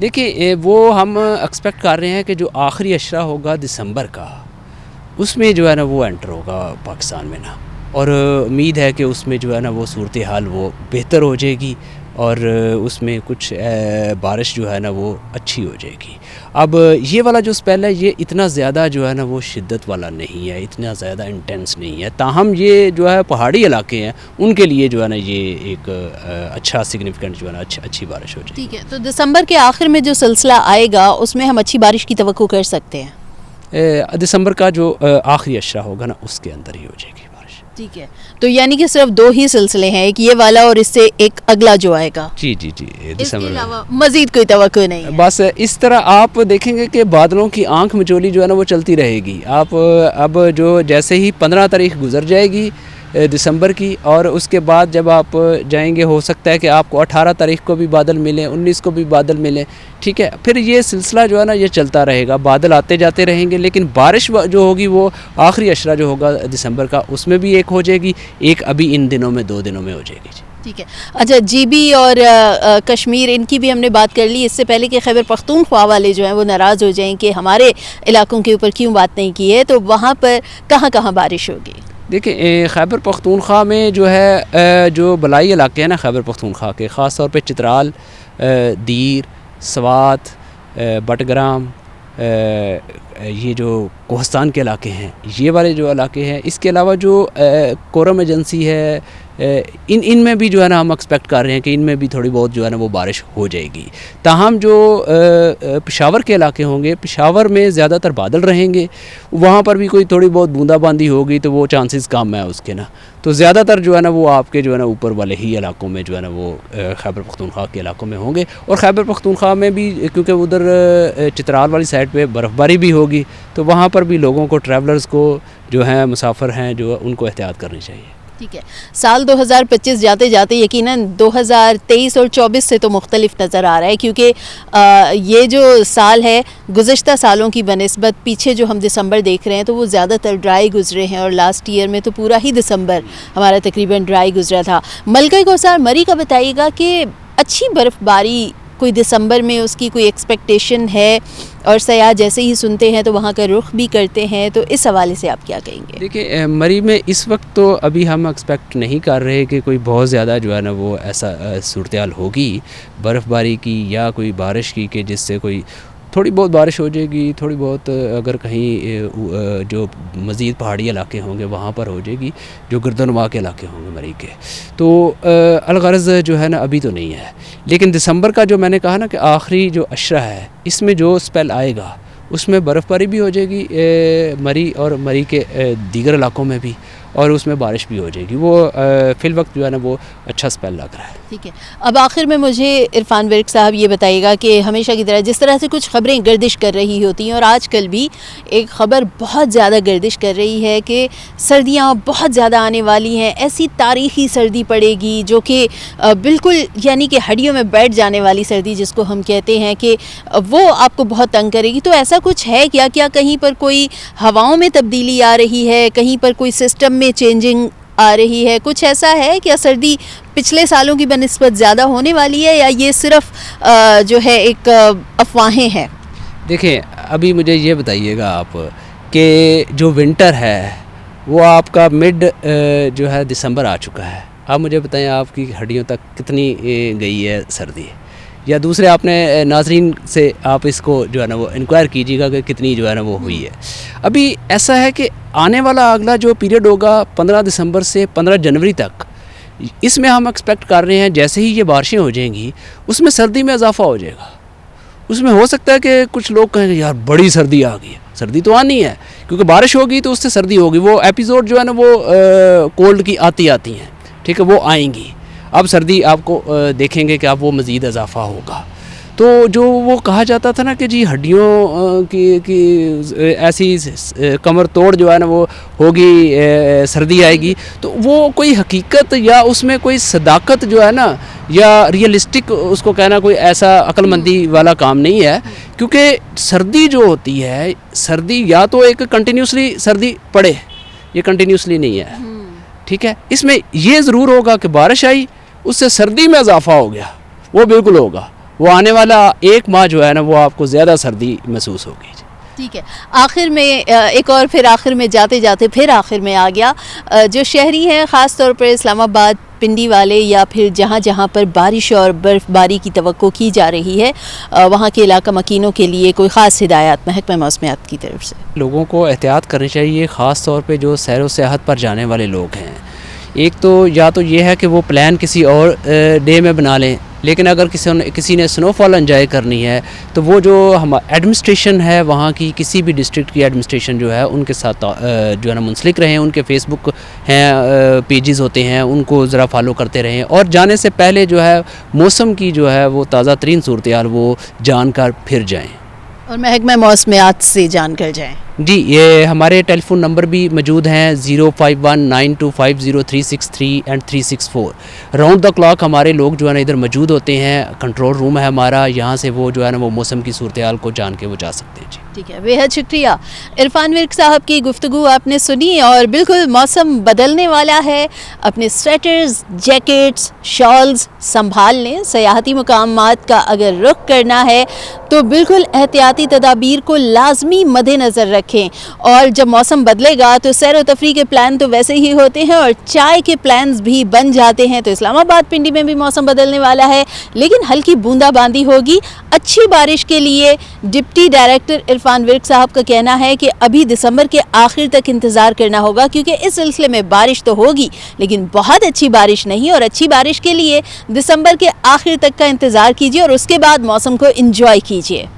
دیکھیے وہ ہم ایکسپیکٹ کر رہے ہیں کہ جو آخری اشرہ ہوگا دسمبر کا اس میں جو ہے نا وہ انٹر ہوگا پاکستان میں نا، اور امید ہے کہ اس میں جو ہے نا وہ صورتحال وہ بہتر ہو جائے گی اور اس میں کچھ بارش جو ہے نا وہ اچھی ہو جائے گی۔ اب یہ والا جو اسپیل ہے یہ اتنا زیادہ جو ہے نا وہ شدت والا نہیں ہے، اتنا زیادہ انٹینس نہیں ہے، تاہم یہ جو ہے پہاڑی علاقے ہیں ان کے لیے جو ہے نا یہ ایک اچھا سگنیفیکنٹ جو ہے نا اچھی بارش ہو جائے گی۔ ٹھیک ہے، تو دسمبر کے آخر میں جو سلسلہ آئے گا اس میں ہم اچھی بارش کی توقع کر سکتے ہیں؟ دسمبر کا جو آخری اشرہ ہوگا نا اس کے اندر ہی ہو جائے گی بارش۔ ٹھیک ہے، تو یعنی کہ صرف 2 ہی سلسلے ہیں، ایک یہ والا اور اس سے ایک اگلا جو آئے گا؟ جی اس کے دسمبر علاوہ مزید کوئی توقع نہیں ہے؟ بس اس طرح آپ دیکھیں گے کہ بادلوں کی آنکھ مچولی جو ہے نا وہ چلتی رہے گی۔ آپ اب جو جیسے ہی 15 تاریخ گزر جائے گی دسمبر کی، اور اس کے بعد جب آپ جائیں گے ہو سکتا ہے کہ آپ کو 18 تاریخ کو بھی بادل ملیں، 19 کو بھی بادل ملیں، ٹھیک ہے، پھر یہ سلسلہ جو ہے نا یہ چلتا رہے گا، بادل آتے جاتے رہیں گے، لیکن بارش جو ہوگی وہ آخری اشرہ جو ہوگا دسمبر کا اس میں بھی ایک ہو جائے گی، ایک ابھی ان دنوں میں 2 دنوں میں ہو جائے گی۔ ٹھیک ہے، اچھا جی بی اور کشمیر ان کی بھی ہم نے بات کر لی، اس سے پہلے کہ خیبر پختونخوا والے جو ہیں وہ ناراض ہو جائیں کہ ہمارے علاقوں کے اوپر کیوں بات نہیں کی ہے، تو وہاں پر کہاں کہاں بارش ہوگی؟ دیکھیں خیبر پختونخوا میں جو ہے جو بلائی علاقے ہیں نا خیبر پختونخوا کے، خاص طور پہ چترال، دیر، سوات، بٹگرام، یہ جو کوہستان کے علاقے ہیں، یہ والے جو علاقے ہیں، اس کے علاوہ جو کورم ایجنسی ہے، ان میں بھی جو ہے نا ہم ایکسپیکٹ کر رہے ہیں کہ ان میں بھی تھوڑی بہت جو ہے نا وہ بارش ہو جائے گی۔ تاہم جو پشاور کے علاقے ہوں گے، پشاور میں زیادہ تر بادل رہیں گے، وہاں پر بھی کوئی تھوڑی بہت بوندا باندی ہوگی تو وہ چانسز کم ہے اس کے نا، تو زیادہ تر جو ہے نا وہ آپ کے جو ہے نا اوپر والے ہی علاقوں میں جو ہے نا وہ خیبر پختونخوا کے علاقوں میں ہوں گے، اور خیبر پختونخوا میں بھی کیونکہ ادھر چترال والی سائڈ پہ برف باری بھی ہوگی تو وہاں پر بھی لوگوں کو، ٹریولرز کو جو ہیں مسافر ہیں جو ان کو احتیاط کرنی چاہیے۔ ٹھیک ہے، سال 2025 جاتے جاتے یقیناً 2023 اور 24 سے تو مختلف نظر آ رہا ہے، کیونکہ یہ جو سال ہے گزشتہ سالوں کی بنسبت پیچھے جو ہم دسمبر دیکھ رہے ہیں تو وہ زیادہ تر ڈرائی گزرے ہیں، اور لاسٹ ایئر میں تو پورا ہی دسمبر ہمارا تقریباً ڈرائی گزرا تھا۔ ملکہ کوثر مری کا بتائیے گا کہ اچھی برف باری کوئی دسمبر میں اس کی کوئی ایکسپیکٹیشن ہے، اور سیاح جیسے ہی سنتے ہیں تو وہاں کا رخ بھی کرتے ہیں، تو اس حوالے سے آپ کیا کہیں گے؟ دیکھیں مری میں اس وقت تو ابھی ہم ایکسپیکٹ نہیں کر رہے کہ کوئی بہت زیادہ جو ہے نا وہ ایسا صورتحال ہوگی برف باری کی یا کوئی بارش کی کہ جس سے کوئی تھوڑی بہت بارش ہو جائے گی، تھوڑی بہت اگر کہیں جو مزید پہاڑی علاقے ہوں گے وہاں پر ہو جائے گی، جو گردنواں کے علاقے ہوں گے مری کے، تو الغرض جو ہے نا ابھی تو نہیں ہے۔ لیکن دسمبر کا جو میں نے کہا نا کہ آخری جو اشرہ ہے اس میں جو اسپیل آئے گا اس میں برف باری بھی ہو جائے گی مری اور مری کے دیگر علاقوں میں بھی، اور اس میں بارش بھی ہو جائے گی، وہ فی الوقت جو ہے نا وہ اچھا اسپیل لگ رہا ہے۔ ٹھیک ہے، اب آخر میں مجھے عرفان ورک صاحب یہ بتائیے گا کہ ہمیشہ کی طرح جس طرح سے کچھ خبریں گردش کر رہی ہوتی ہیں، اور آج کل بھی ایک خبر بہت زیادہ گردش کر رہی ہے کہ سردیاں بہت زیادہ آنے والی ہیں، ایسی تاریخی سردی پڑے گی جو کہ بالکل یعنی کہ ہڈیوں میں بیٹھ جانے والی سردی جس کو ہم کہتے ہیں کہ وہ آپ کو بہت تنگ کرے گی، تو ایسا کچھ ہے کیا کہیں پر کوئی ہواؤں میں تبدیلی آ رہی ہے، کہیں پر کوئی سسٹم میں چینجنگ آ رہی ہے، کچھ ایسا ہے کیا سردی پچھلے سالوں کی بنسبت زیادہ ہونے والی ہے، یا یہ صرف جو ہے ایک افواہیں ہیں؟ دیکھیں ابھی مجھے یہ بتائیے گا آپ کہ جو ونٹر ہے وہ آپ کا مڈ جو ہے دسمبر آ چکا ہے، آپ مجھے بتائیں آپ کی ہڈیوں تک کتنی گئی ہے سردی، یا دوسرے آپ نے ناظرین سے آپ اس کو جو ہے نا وہ انکوائر کیجیے گا کہ کتنی جو ہے نا وہ ہوئی ہے۔ ابھی ایسا ہے کہ آنے والا اگلا جو پیریڈ ہوگا 15 دسمبر سے 15 جنوری تک، اس میں ہم ایکسپیکٹ کر رہے ہیں جیسے ہی یہ بارشیں ہو جائیں گی اس میں سردی میں اضافہ ہو جائے گا۔ اس میں ہو سکتا ہے کہ کچھ لوگ کہیں گے یار بڑی سردی آ گئی ہے، سردی تو آنی ہے کیونکہ بارش ہوگی تو اس سے سردی ہوگی، وہ ایپیسوڈ جو ہے نا وہ کولڈ کی آتی ہیں، ٹھیک ہے، وہ آئیں گی۔ اب سردی آپ کو دیکھیں گے کہ اب وہ مزید اضافہ ہوگا، تو جو وہ کہا جاتا تھا نا کہ جی ہڈیوں کی ایسی کمر توڑ جو ہے نا وہ ہوگی، سردی آئے گی، تو وہ کوئی حقیقت یا اس میں کوئی صداقت جو ہے نا یا ریئلسٹک اس کو کہنا کوئی ایسا عقل مندی والا کام نہیں ہے، کیونکہ سردی جو ہوتی ہے، سردی یا تو ایک کنٹینیوسلی سردی پڑے، یہ کنٹینیوسلی نہیں ہے، ٹھیک ہے، اس میں یہ ضرور ہوگا کہ بارش آئی اس سے سردی میں اضافہ ہو گیا، وہ بالکل ہوگا، وہ آنے والا ایک ماہ جو ہے نا وہ آپ کو زیادہ سردی محسوس ہوگی. ٹھیک ہے. آخر میں ایک اور پھر آخر میں جاتے جاتے پھر آخر میں آ گیا, جو شہری ہیں خاص طور پر اسلام آباد پنڈی والے یا پھر جہاں جہاں پر بارش اور برف باری کی توقع کی جا رہی ہے, وہاں کے علاقہ مکینوں کے لیے کوئی خاص ہدایات محکمہ موسمیات کی طرف سے؟ لوگوں کو احتیاط کرنی چاہیے, خاص طور پہ جو سیر و سیاحت پر جانے والے لوگ ہیں. ایک تو یا تو یہ ہے کہ وہ پلان کسی اور ڈے میں بنا لیں, لیکن اگر کسی نے سنو فال انجوائے کرنی ہے تو وہ جو ایڈمنسٹریشن ہے وہاں کی, کسی بھی ڈسٹرکٹ کی ایڈمنسٹریشن جو ہے ان کے ساتھ جو ہے نا منسلک رہیں, ان کے فیس بک ہیں پیجز ہوتے ہیں ان کو ذرا فالو کرتے رہیں, اور جانے سے پہلے جو ہے موسم کی جو ہے وہ تازہ ترین صورتحال وہ جان کر پھر جائیں اور محکمہ موسمیات سے جان کر جائیں. جی, یہ ہمارے ٹیلی فون نمبر بھی موجود ہیں 0519250363 اینڈ 364. راؤنڈ دا کلاک ہمارے لوگ جو ہے نا ادھر موجود ہوتے ہیں, کنٹرول روم ہے ہمارا, یہاں سے وہ جو ہے نا وہ موسم کی صورتحال کو جان کے وہ جا سکتے ہیں. جی ٹھیک ہے, بے حد شکریہ. عرفان ورک صاحب کی گفتگو آپ نے سنی, اور بالکل موسم بدلنے والا ہے, اپنے سویٹرز, جیکٹس, شالز سنبھال لیں. سیاحتی مقامات کا اگر رخ کرنا ہے تو بالکل احتیاطی تدابیر کو لازمی مد نظر رکھیں, اور جب موسم بدلے گا تو سیر و تفریح کے پلان تو ویسے ہی ہوتے ہیں اور چائے کے پلانز بھی بن جاتے ہیں. تو اسلام آباد پنڈی میں بھی موسم بدلنے والا ہے, لیکن ہلکی بوندا باندی ہوگی. اچھی بارش کے لیے ڈپٹی ڈائریکٹر عرفان ورک صاحب کا کہنا ہے کہ ابھی دسمبر کے آخر تک انتظار کرنا ہوگا, کیونکہ اس سلسلے میں بارش تو ہوگی لیکن بہت اچھی بارش نہیں, اور اچھی بارش کے لیے دسمبر کے آخر تک کا انتظار کیجیے اور اس کے بعد موسم کو انجوائے کیجیے.